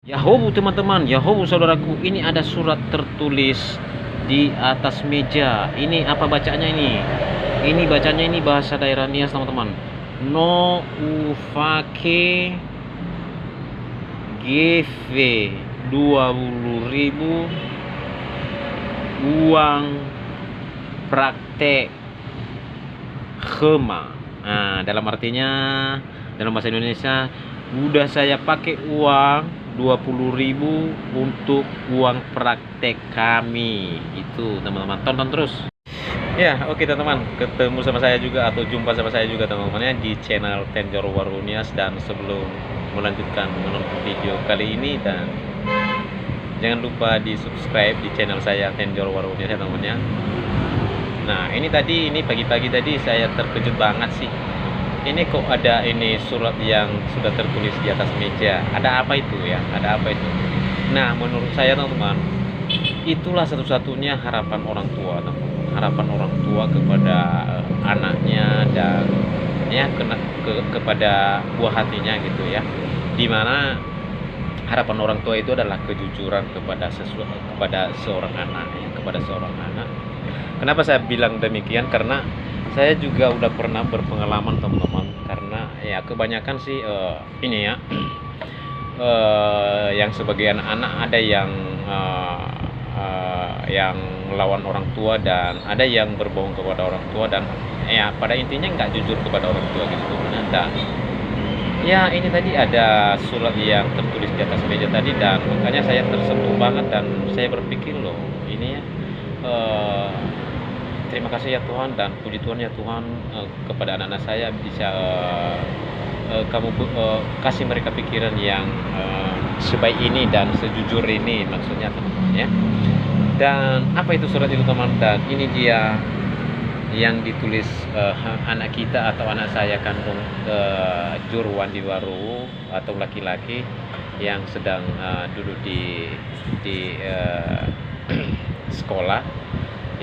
Yahobu teman-teman, Yahobu saudaraku, ini ada surat tertulis di atas meja. Ini apa bacanya ini? Ini bacanya ini bahasa daerah Nias teman-teman. No ufake GV 20.000 uang praktek Khema. Nah, dalam artinya dalam bahasa Indonesia, udah saya pakai uang 20.000 untuk uang praktek kami. Itu teman-teman, tonton terus. Ya, oke teman-teman, ketemu sama saya juga atau jumpa sama saya juga teman-teman ya di channel Tenjor Warunias. Dan sebelum melanjutkan menonton video kali ini, dan jangan lupa di subscribe di channel saya Tenjor Warunias ya teman-teman ya. Nah, ini pagi-pagi tadi saya terkejut banget sih. Ini kok ada ini surat yang sudah tertulis di atas meja. Ada apa itu ya? Ada apa itu? Nah, menurut saya teman-teman, itulah satu-satunya harapan orang tua, teman. Harapan orang tua kepada anaknya dan ya kepada buah hatinya gitu ya. Dimana harapan orang tua itu adalah kejujuran kepada seorang anak ya, kepada seorang anak. Kenapa saya bilang demikian? Karena saya juga udah pernah berpengalaman teman-teman. Karena ya kebanyakan sih ini ya yang sebagai anak-anak ada yang melawan orang tua, dan ada yang berbohong kepada orang tua, dan ya pada intinya nggak jujur kepada orang tua gitu. Dan ya ini tadi ada surat yang tertulis di atas meja tadi, dan makanya saya tersentuh banget, dan saya berpikir loh ini ya terima kasih ya Tuhan, dan puji Tuhan ya Tuhan kepada anak-anak saya bisa kamu kasih mereka pikiran yang sebaik ini dan sejujur ini, maksudnya teman-teman ya. Dan apa itu surat itu teman? Dan ini dia yang ditulis anak kita atau anak saya kandung Jurwan di Waru, atau laki-laki yang sedang duduk di sekolah,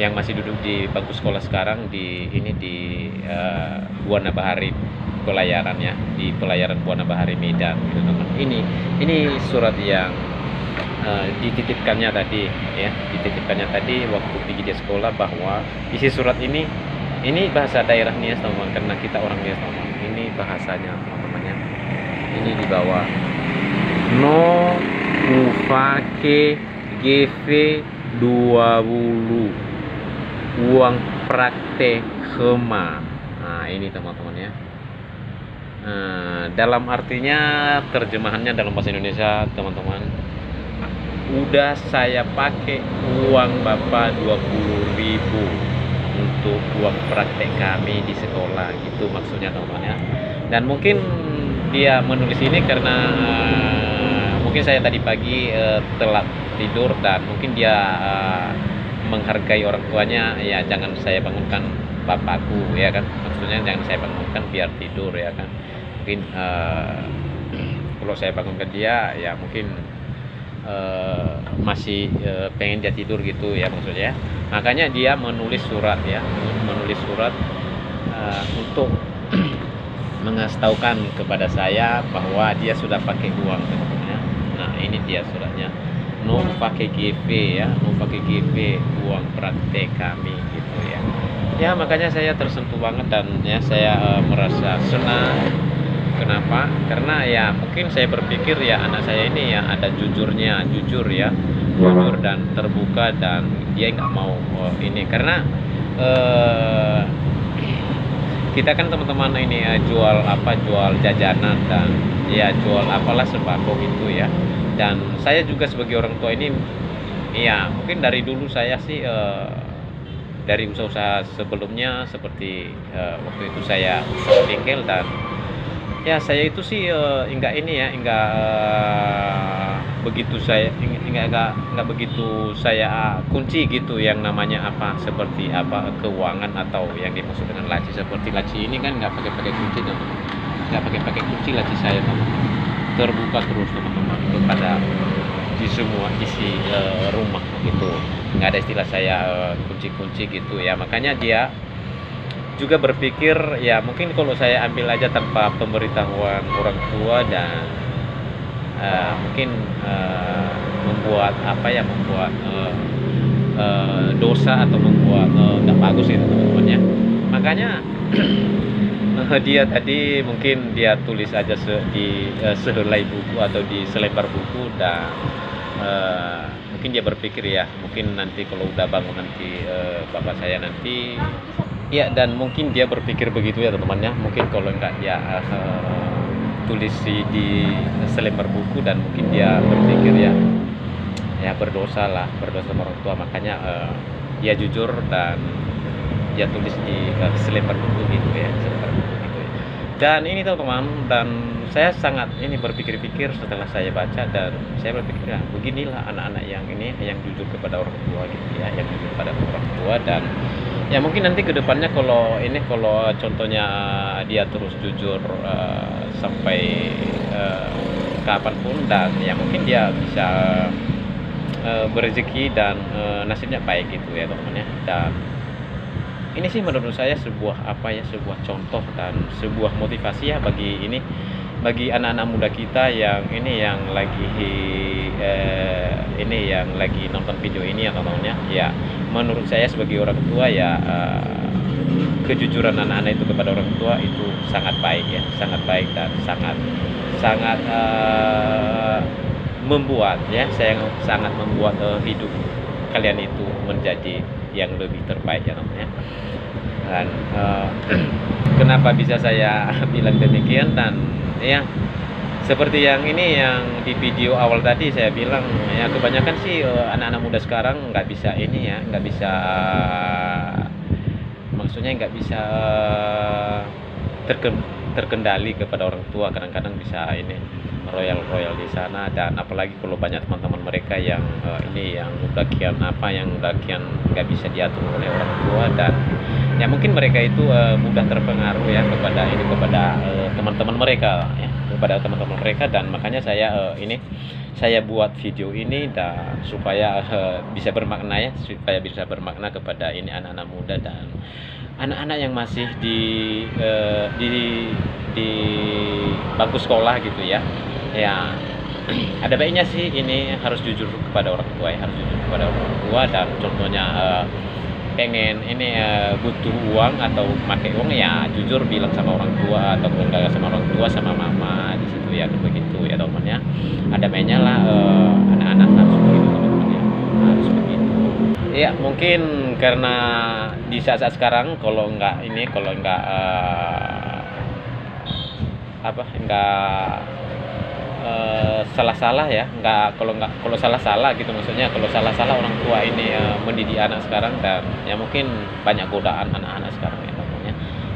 yang masih duduk di bangku sekolah sekarang di Buana Bahari pelayaran ya, di pelayaran Buana Bahari Medan gitu teman. Ini surat yang dititipkannya tadi ya, dititipkannya tadi waktu pergi dia sekolah, bahwa isi surat ini bahasa daerah Nias teman, karena kita orang Nias teman. Ini bahasanya teman-teman ya. Ini di bawah no ufake GV 20 uang praktek Khema. Nah, ini teman-teman ya. Dalam artinya, terjemahannya dalam bahasa Indonesia teman-teman, udah saya pakai uang Bapak 20.000 untuk uang praktek kami di sekolah, gitu maksudnya teman-teman ya. Dan mungkin dia menulis ini karena mungkin saya tadi pagi telat tidur, dan mungkin dia menghargai orang tuanya ya. Jangan saya bangunkan bapakku ya kan, maksudnya jangan saya bangunkan biar tidur ya kan. Mungkin kalau saya bangunkan dia ya mungkin masih pengen dia tidur gitu ya maksudnya. Makanya dia menulis surat ya, untuk mengasih kepada saya bahwa dia sudah pakai uang teman-teman. Nah, ini dia suratnya, no pakai GV ya, no pakai GV uang praktek kami gitu ya. Ya makanya saya tersentuh banget, dan ya saya merasa senang. Kenapa? Karena ya mungkin saya berpikir ya anak saya ini ya ada jujur dan terbuka, dan dia nggak mau ini karena kita kan teman-teman ini jual jajanan, dan ya jual apalah sembako gitu ya. Dan saya juga sebagai orang tua ini ya mungkin dari dulu saya sih dari usaha-usaha sebelumnya, seperti waktu itu saya usaha bengkel, dan ya saya itu sih enggak begitu saya kunci gitu yang namanya seperti keuangan atau yang dimaksud dengan laci. Seperti laci ini kan nggak pakai kunci teman, nggak pakai kunci laci saya teman, terbuka terus teman-teman kepada di semua isi rumah gitu, nggak ada istilah saya kunci-kunci gitu ya. Makanya dia juga berpikir ya mungkin kalau saya ambil aja tanpa pemberitahuan orang tua, dan mungkin membuat apa ya, membuat dosa atau membuat nggak bagus gitu teman-teman ya. Makanya dia tadi mungkin dia tulis aja di sehelai buku atau di selembar buku, dan mungkin dia berpikir ya, mungkin nanti kalau udah bangun nanti bapak saya nanti ya, dan mungkin dia berpikir begitu ya teman-teman ya. Mungkin kalau enggak dia tulis di selembar buku, dan mungkin dia berpikir ya berdosa lah, berdosa sama orang tua. Makanya dia jujur dan dia tulis di selembar buku gitu ya, selembar buku gitu ya. Dan ini teman-teman, dan saya sangat ini berpikir-pikir setelah saya baca, dan saya berpikir ya beginilah anak-anak yang ini yang jujur kepada orang tua gitu ya, yang jujur kepada orang tua. Dan ya mungkin nanti kedepannya kalau contohnya dia terus jujur sampai kapanpun, dan ya mungkin dia bisa berrezeki dan nasibnya baik gitu ya teman-teman ya. Dan ini sih menurut saya sebuah sebuah contoh dan sebuah motivasi ya bagi anak-anak muda kita yang lagi yang lagi nonton video ini ya teman-teman ya. Menurut saya sebagai orang tua ya, kejujuran anak-anak itu kepada orang tua itu sangat baik ya, sangat baik, dan sangat membuat ya, saya sangat membuat hidup kalian itu menjadi yang lebih terbaik ya namanya. Dan kenapa bisa saya bilang demikian, dan ya seperti yang di video awal tadi saya bilang ya, kebanyakan sih anak-anak muda sekarang nggak bisa maksudnya nggak bisa terkendali kepada orang tua. Kadang-kadang bisa royal di sana, dan apalagi kalau banyak teman-teman mereka yang yang udah kian nggak bisa diatur oleh orang tua, dan ya mungkin mereka itu mudah terpengaruh ya kepada teman-teman mereka ya, kepada teman-teman mereka. Dan makanya saya buat video ini dan supaya bisa bermakna ya, supaya bisa bermakna kepada anak-anak muda dan anak-anak yang masih di bangku sekolah gitu ya. Ya ada baiknya sih ini harus jujur kepada orang tua ya, harus jujur kepada orang tua. Dan contohnya pengen butuh uang atau pakai uang ya jujur bilang sama orang tua, atau kalau nggak sama orang tua sama mama di situ ya, begitu ya teman-teman ya. Ada baiknya lah anak-anak harus begitu teman-teman ya, harus begitu ya. Mungkin karena di saat-saat sekarang kalau nggak salah-salah ya, kalau salah-salah gitu, maksudnya kalau salah-salah orang tua mendidik anak sekarang. Dan ya mungkin banyak godaan anak-anak sekarang ya namanya,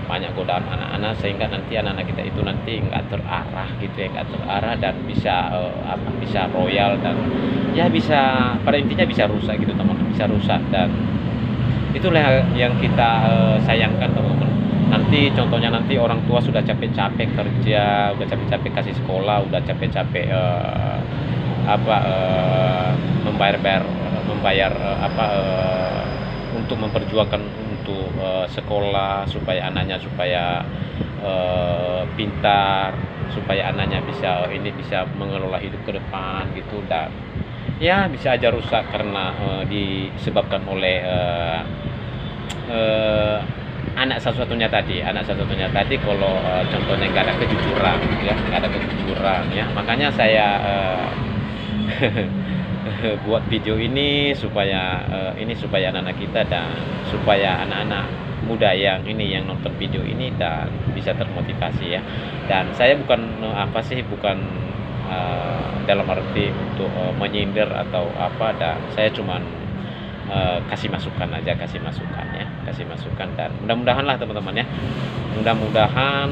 banyak godaan anak-anak, sehingga nanti anak-anak kita itu nanti nggak terarah gitu ya, nggak terarah, dan bisa royal, dan ya bisa pada intinya bisa rusak gitu teman-teman, bisa rusak. Dan itulah yang kita sayangkan teman-teman. Nanti contohnya nanti orang tua sudah capek-capek kerja, udah capek-capek kasih sekolah, udah capek-capek membayar untuk memperjuangkan untuk sekolah, supaya anaknya pintar, supaya anaknya bisa mengelola hidup ke depan gitu. Dan ya bisa aja rusak karena disebabkan oleh anak satu-satunya tadi kalau contohnya nggak ada kejujuran ya, makanya saya buat video ini supaya anak-anak kita dan supaya anak-anak muda yang nonton video ini dan bisa termotivasi ya. Dan saya bukan dalam arti untuk menyindir atau apa, dan saya cuman kasih masukan dan mudah-mudahan lah teman-teman ya, mudah-mudahan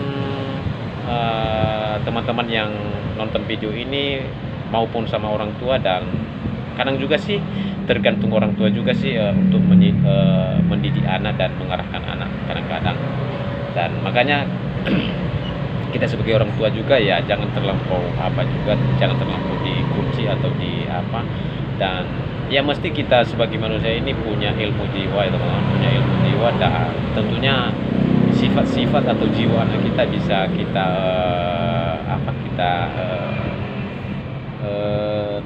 teman-teman yang nonton video ini maupun sama orang tua, dan kadang juga sih tergantung orang tua juga sih untuk mendidik anak dan mengarahkan anak kadang-kadang. Dan makanya kita sebagai orang tua juga ya jangan terlampau dikunci atau dan ya mesti kita sebagai manusia ini punya ilmu jiwa ya teman-teman, punya ilmu jiwa, dan tentunya sifat-sifat atau jiwa anak kita bisa kita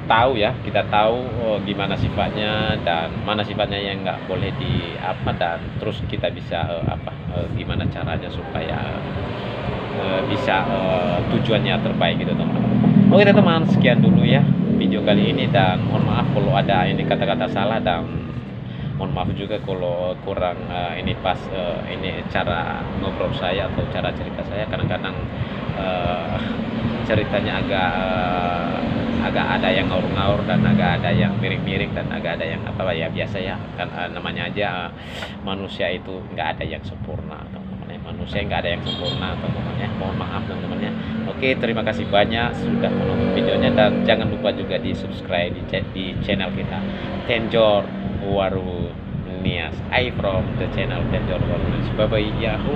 tahu ya, kita tahu gimana sifatnya dan mana sifatnya yang nggak boleh di apa, dan terus kita bisa gimana caranya supaya bisa tujuannya terbaik gitu teman-teman. Oke teman, sekian dulu ya video kali ini, dan mohon maaf kalau ada ini kata-kata salah, dan mohon maaf juga kalau kurang ini pas ini cara ngobrol saya atau cara cerita saya, kadang-kadang ceritanya agak ada yang ngaur-ngaur dan agak ada yang miring-miring dan agak ada yang apa ya, biasa ya kan, namanya aja manusia itu nggak ada yang sempurna teman-teman ya. Manusia nggak ada yang sempurna teman-teman ya, mohon maaf teman-teman ya. Oke, terima kasih banyak sudah menonton videonya, dan jangan lupa juga di subscribe di channel kita Tenjor Waru Nias. I from the channel Tenjor Waru Nias. Bye bye, yahoo.